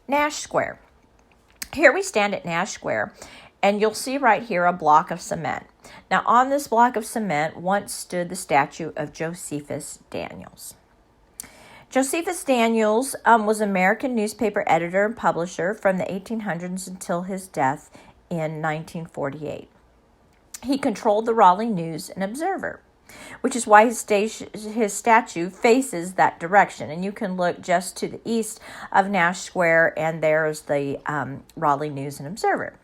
Nash Square. Here we stand at Nash Square, and you'll see right here a block of cement. Now, on this block of cement once stood the statue of Josephus Daniels. Josephus Daniels was an American newspaper editor and publisher from the 1800s until his death in 1948. He controlled the Raleigh News and Observer, which is why his statue faces that direction. And you can look just to the east of Nash Square, and there's the Raleigh News and Observer.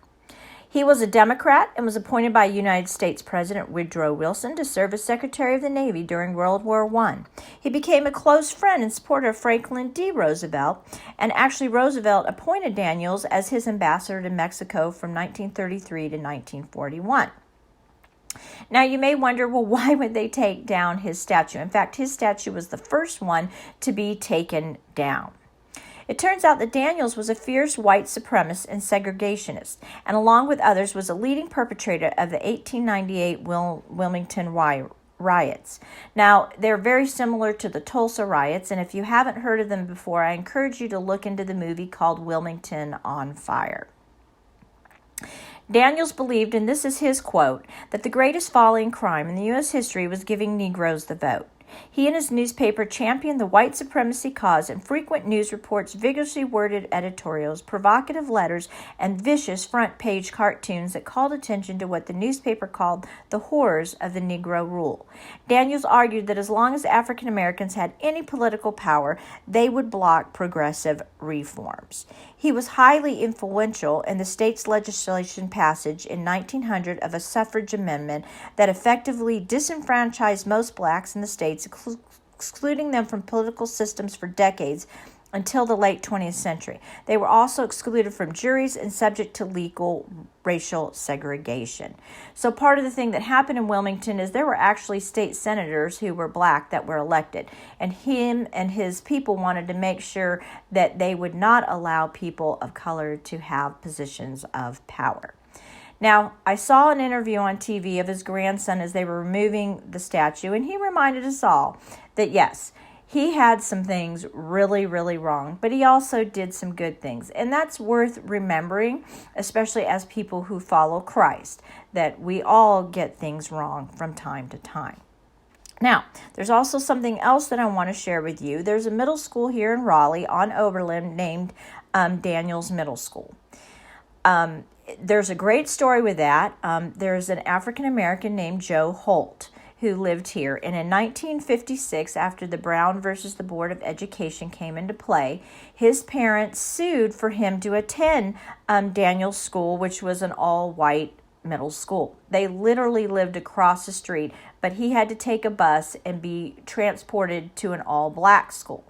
He was a Democrat and was appointed by United States President Woodrow Wilson to serve as Secretary of the Navy during World War I. He became a close friend and supporter of Franklin D. Roosevelt, and actually Roosevelt appointed Daniels as his ambassador to Mexico from 1933 to 1941. Now, you may wonder, well, why would they take down his statue? In fact, his statue was the first one to be taken down. It turns out that Daniels was a fierce white supremacist and segregationist, and along with others was a leading perpetrator of the 1898 Wilmington riots. Now, they're very similar to the Tulsa riots, and if you haven't heard of them before, I encourage you to look into the movie called Wilmington on Fire. Daniels believed, and this is his quote, that the greatest folly and crime in the U.S. history was giving Negroes the vote. He and his newspaper championed the white supremacy cause in frequent news reports, vigorously worded editorials, provocative letters, and vicious front-page cartoons that called attention to what the newspaper called the horrors of the Negro rule. Daniels argued that as long as African Americans had any political power, they would block progressive reforms. He was highly influential in the state's legislation passage in 1900 of a suffrage amendment that effectively disenfranchised most blacks in the states, excluding them from political systems for decades until the late 20th century. They were also excluded from juries and subject to legal racial segregation. So part of the thing that happened in Wilmington is there were actually state senators who were black that were elected, and him and his people wanted to make sure that they would not allow people of color to have positions of power. Now, I saw an interview on TV of his grandson as they were removing the statue, and he reminded us all that, yes, he had some things really, really wrong, but he also did some good things. And that's worth remembering, especially as people who follow Christ, that we all get things wrong from time to time. Now, there's also something else that I want to share with you. There's a middle school here in Raleigh on Oberlin named Daniels Middle School. There's a great story with that. There's an African American named Joe Holt who lived here. And in 1956, after the Brown versus the Board of Education came into play, his parents sued for him to attend Daniels School, which was an all-white middle school. They literally lived across the street, but he had to take a bus and be transported to an all-black school.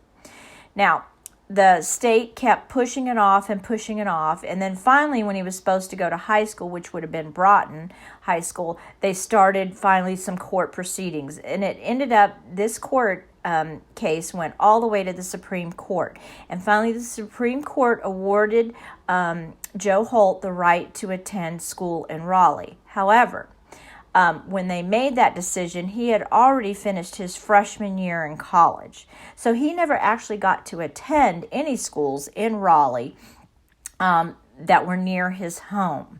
Now, the state kept pushing it off, and then finally when he was supposed to go to high school, which would have been Broughton High School, they started finally some court proceedings, and it ended up, this court case went all the way to the Supreme Court, and finally the Supreme Court awarded Joe Holt the right to attend school in Raleigh. However, when they made that decision, he had already finished his freshman year in college. So he never actually got to attend any schools in Raleigh that were near his home,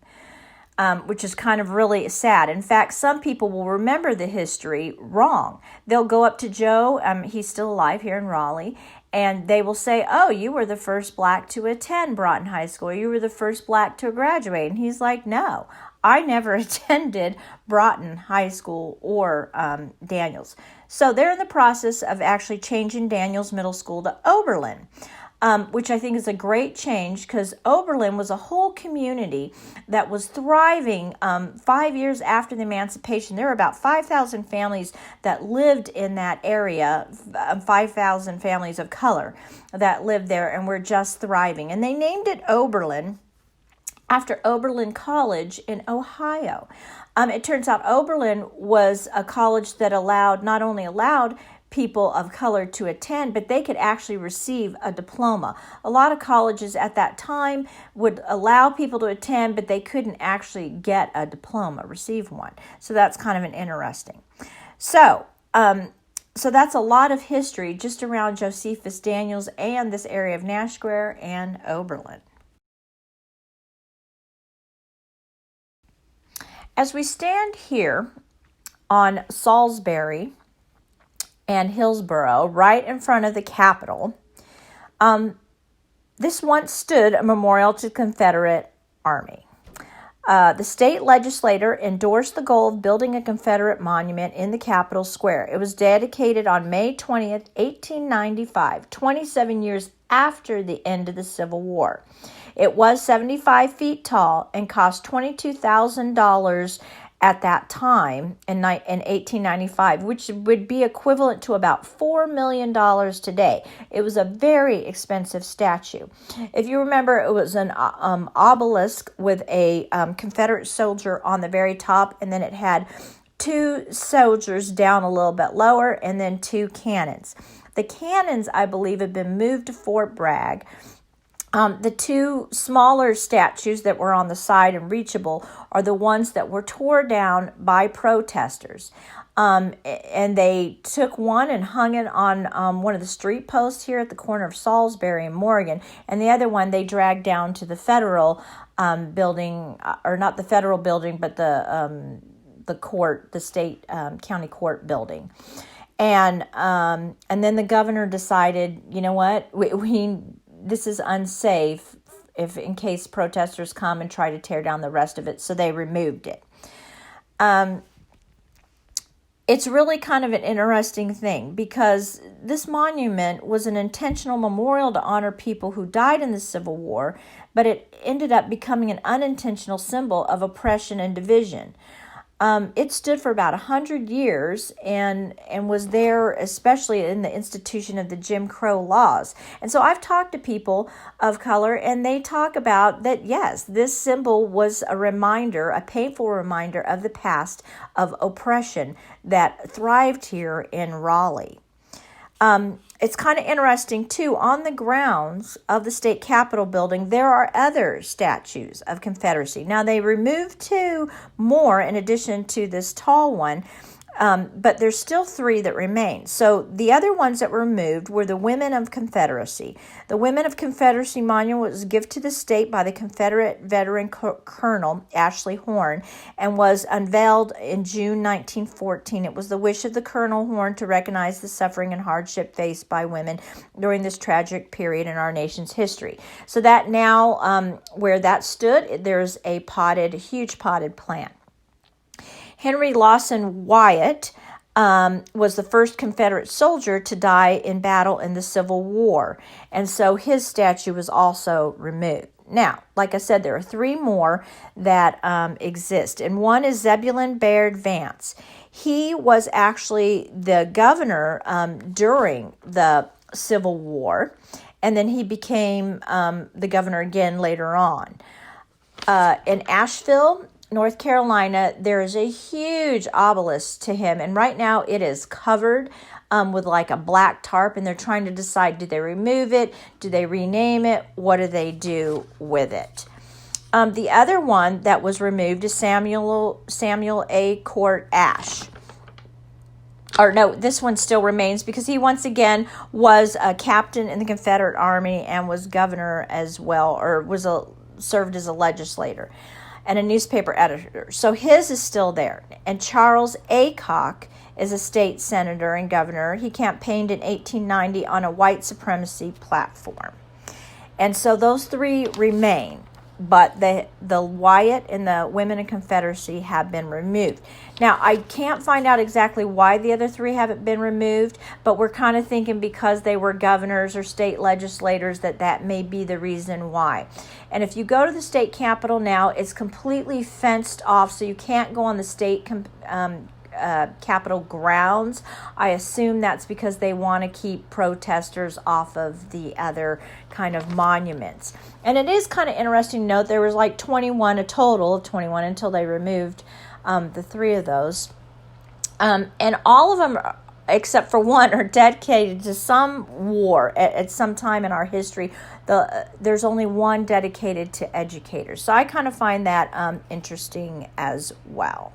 which is kind of really sad. In fact, some people will remember the history wrong. They'll go up to Joe, he's still alive here in Raleigh, and they will say, oh, you were the first black to attend Broughton High School. You were the first black to graduate. And he's like, no, I never attended Broughton High School or Daniels. So they're in the process of actually changing Daniels Middle School to Oberlin, which I think is a great change because Oberlin was a whole community that was thriving 5 years after the emancipation. There were about 5,000 families that lived in that area, 5,000 families of color that lived there and were just thriving. And they named it Oberlin after Oberlin College in Ohio. It turns out Oberlin was a college that not only allowed people of color to attend, but they could actually receive a diploma. A lot of colleges at that time would allow people to attend, but they couldn't actually get a diploma, receive one. So that's kind of an interesting. So So that's a lot of history just around Josephus Daniels and this area of Nash Square and Oberlin. As we stand here on Salisbury and Hillsborough, right in front of the Capitol, this once stood a memorial to the Confederate Army. The state legislature endorsed the goal of building a Confederate monument in the Capitol Square. It was dedicated on May 20th, 1895, 27 years after the end of the Civil War. It was 75 feet tall and cost $22,000 at that time in 1895, which would be equivalent to about $4 million today. It was a very expensive statue. If you remember, it was an obelisk with a Confederate soldier on the very top, and then it had two soldiers down a little bit lower, and then two cannons. The cannons, I believe, have been moved to Fort Bragg. The two smaller statues that were on the side and reachable are the ones that were torn down by protesters. And they took one and hung it on one of the street posts here at the corner of Salisbury and Morgan. And the other one they dragged down to the federal building, or not the federal building, but the court, the state county court building. And then the governor decided, you know what, this is unsafe in case protesters come and try to tear down the rest of it, so they removed it. It's really kind of an interesting thing because this monument was an intentional memorial to honor people who died in the Civil War, but it ended up becoming an unintentional symbol of oppression and division. It stood for about 100 years and was there especially in the institution of the Jim Crow laws. And so I've talked to people of color, and they talk about that, yes, this symbol was a reminder, a painful reminder of the past of oppression that thrived here in Raleigh. It's kind of interesting, too. On the grounds of the state capitol building, there are other statues of Confederacy. Now, they removed two more in addition to this tall one, but there's still three that remain. So the other ones that were removed were the Women of Confederacy. The Women of Confederacy monument was given to the state by the Confederate veteran Colonel Ashley Horn and was unveiled in June 1914. It was the wish of the Colonel Horn to recognize the suffering and hardship faced by women during this tragic period in our nation's history. So that now, where that stood, there's a huge potted plant. Henry Lawson Wyatt was the first Confederate soldier to die in battle in the Civil War, and so his statue was also removed. Now, like I said, there are three more that exist, and one is Zebulon Bayard Vance. He was actually the governor during the Civil War, and then he became the governor again later on. In Asheville, North Carolina, there is a huge obelisk to him, and right now it is covered with like a black tarp, and they're trying to decide, do they remove it, do they rename it, what do they do with it? The other one that was removed is Samuel A. Court Ashe. Or no, this one still remains because he once again was a captain in the Confederate Army and was governor as well, or served as a legislator and a newspaper editor. So his is still there. And Charles Aycock is a state senator and governor. He campaigned in 1890 on a white supremacy platform. And so those three remain, but the Wyatt and the Women in Confederacy have been removed. Now, I can't find out exactly why the other three haven't been removed, but we're kind of thinking because they were governors or state legislators that may be the reason why. And if you go to the state capitol now, it's completely fenced off, so you can't go on the state Capitol grounds. I assume that's because they want to keep protesters off of the other kind of monuments. And it is kind of interesting to note there was like a total of 21 until they removed the three of those. And all of them, except for one, are dedicated to some war at some time in our history. There's only one dedicated to educators. So I kind of find that interesting as well.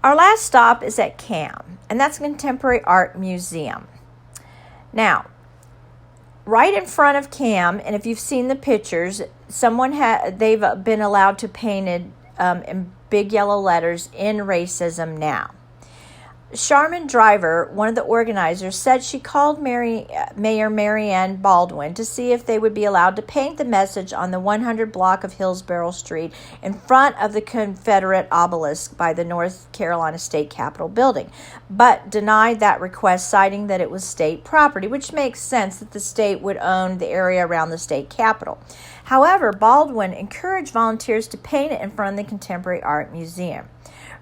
Our last stop is at CAM, and that's Contemporary Art Museum. Now, right in front of CAM, and if you've seen the pictures, they've been allowed to paint it in big yellow letters, "In Racism Now." Charmin Driver, one of the organizers, said she called Mayor Marianne Baldwin to see if they would be allowed to paint the message on the 100 block of Hillsborough Street in front of the Confederate obelisk by the North Carolina State Capitol building, but denied that request, citing that it was state property, which makes sense that the state would own the area around the state capitol. However, Baldwin encouraged volunteers to paint it in front of the Contemporary Art Museum.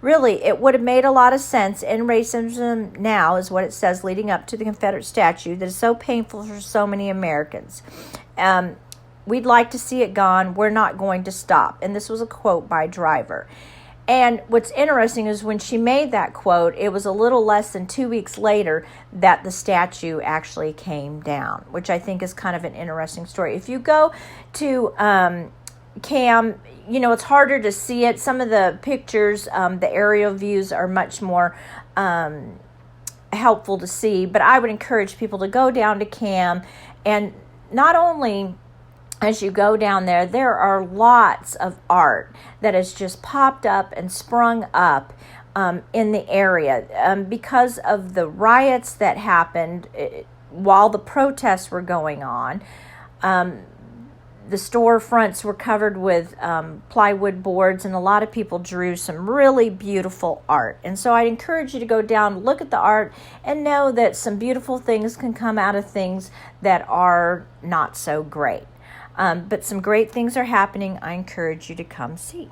Really, it would have made a lot of sense. "In Racism Now" is what it says leading up to the Confederate statue that is so painful for so many Americans. We'd like to see it gone. We're not going to stop. And this was a quote by Driver. And what's interesting is when she made that quote, it was a little less than 2 weeks later that the statue actually came down, which I think is kind of an interesting story. If you go to CAM, it's harder to see it. Some of the pictures, the aerial views are much more helpful to see, but I would encourage people to go down to CAM, and not only as you go down there are lots of art that has just popped up and sprung up in the area because of the riots that happened while the protests were going on. The storefronts were covered with plywood boards, and a lot of people drew some really beautiful art. And so I'd encourage you to go down, look at the art, and know that some beautiful things can come out of things that are not so great. But some great things are happening. I encourage you to come see.